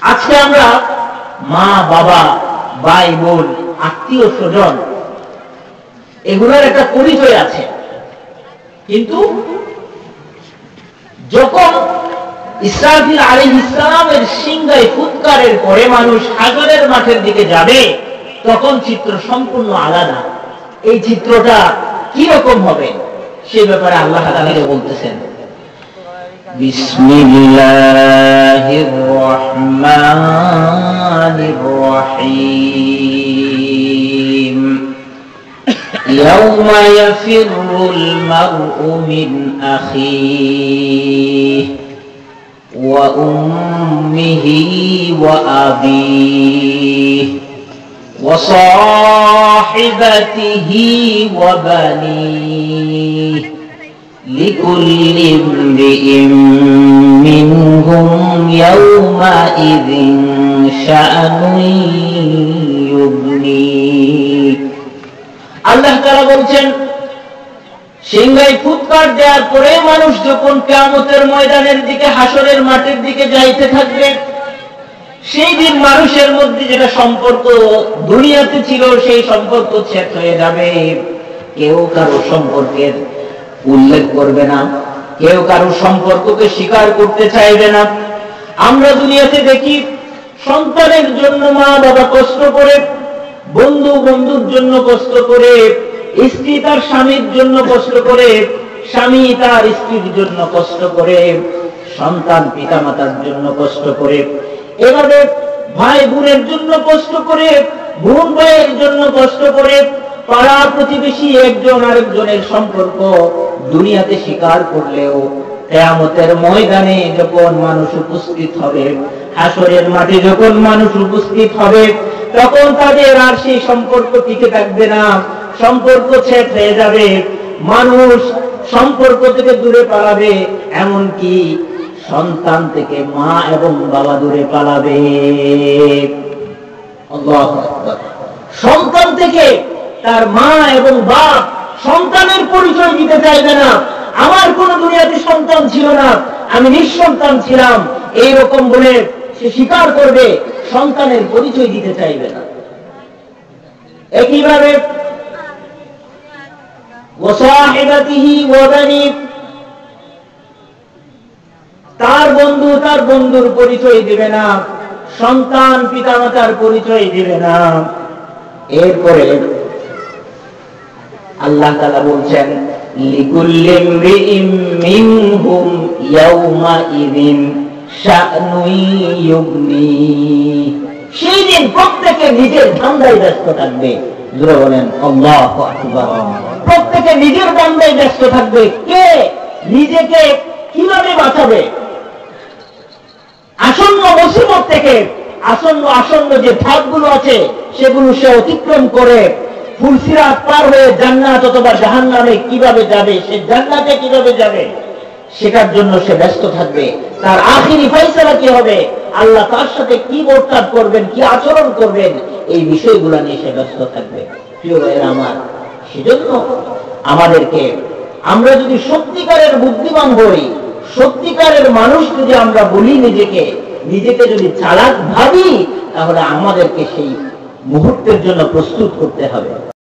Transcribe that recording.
আজকে আমরা মা বাবা ভাই বোন আত্মীয় স্বজন এগুলোর একটা পরিচয় আছে, কিন্তু যখন ইসরাফিল আলাইহিস সালামের সিংহায় ফুৎকারের পরে মানুষ হাজরের মাঠের দিকে যাবে, তখন চিত্র সম্পূর্ণ আলাদা। এই চিত্রটা কি রকম হবে সে ব্যাপারে আল্লাহ তাআলা বলতেছেন, বিসমিল্লাহির রহমানির রহিম। ইয়াউমা ইয়াফিরুল মারউ মিন আখিহি ওয়া উম্মিহি ওয়া আবিহি ওয়া সাহিবাতিহি ওয়া বানিহি লিকুল্লি ইমরিইন মিনহুম ইয়াউমাইযিন শাআনুন ইউগনিহি। আল্লাহ তাআলা বলছেন, সিংহায় ফুৎকার দেওয়ার পরে মানুষ যখন কিয়ামতের ময়দানের দিকে, হাসরের মাঠের দিকে যাইতে থাকবে, সেই দিন মানুষের মধ্যে যেটা সম্পর্ক দুনিয়াতে ছিল সেই সম্পর্ক শেষ হয়ে যাবে। কেউ কারো সম্পর্কের উল্লেখ করবে না, কেউ কারো সম্পর্ককে স্বীকার করতে চাইবে না। আমরা দুনিয়াতে দেখি সন্তানের জন্য মা বাবা কষ্ট করে, বন্ধু বন্ধুর জন্য কষ্ট করে, স্ত্রী তার স্বামীর জন্য কষ্ট করে, স্বামী তার স্ত্রীর জন্য কষ্ট করে, সন্তান পিতা মাতার জন্য কষ্ট করে, এভাবে ভাই বোনের জন্য কষ্ট করে, বোন ভাইয়ের জন্য কষ্ট করে, পাড়া প্রতিবেশী একজন আরেকজনের সম্পর্ক দুনিয়াতে স্বীকার করলেও কিয়ামতের ময়দানে যখন মানুষ উপস্থিত হবে, হাসরের মাঠে যখন মানুষ উপস্থিত হবে, তখন তাদের আর সেই সম্পর্ক টিকে থাকবে না, সম্পর্ক ছেদ হয়ে যাবে, মানুষ সম্পর্ক থেকে দূরে পালাবে, এমনকি সন্তান থেকে মা এবং বাবা দূরে পালাবে। আল্লাহু আকবার। সন্তান থেকে তার মা এবং বাপ সন্তানের পরিচয় দিতে চাইবে না। আমার কোন দুনিয়াতে সন্তান ছিল না, আমি নিঃসন্তান ছিলাম, এইরকম বলে সে স্বীকার করবে, সন্তানের পরিচয় দিতে চাইবে না। একইভাবে ওয়াসাহিবাতিহি ওয়া বানি, তার বন্ধু তার বন্ধুর পরিচয় দিবে না, সন্তান পিতামাতার পরিচয় দিবে না। এরপরে আল্লাহ তাআলা বলছেন, লিকুল্লি ইমরিইন মিনহুম ইয়াউমাইযিন শাআনুন ইউগনিহি। সেই দিন প্রত্যেকে নিজের ধান্দায় ব্যস্ত থাকবে। জোরে বলেন আল্লাহু আকবার। প্রত্যেকে নিজের ধান্দায় ব্যস্ত থাকবে। কে নিজেকে কিভাবে বাঁচাবে, আসন্ন মুসিবত থেকে, আসন্ন যে ধাপগুলো আছে সেগুলো সে অতিক্রম করে ফুলসিরাত পার হয়ে জান্নাত অথবা জাহান্নামে কিভাবে যাবে, সে জান্নাতে কিভাবে যাবে, সেটার জন্য সে ব্যস্ত থাকবে। তার আখিরি ফয়সালা কি হবে, আল্লাহ তার সাথে কি বর্তাব করবেন, কি আচরণ করবেন, এই বিষয়গুলো নিয়ে সে ব্যস্ত থাকবে। প্রিয় ভাইয়েরা আমার, সেজন্য আমাদেরকে, আমরা যদি সত্যিকারের বুদ্ধিমান হই, সত্যিকারের মানুষ যদি আমরা বলি, নিজেকে যদি চালাক ভাবি, তাহলে আমাদেরকে সেই মুহূর্তের জন্য প্রস্তুত করতে হবে।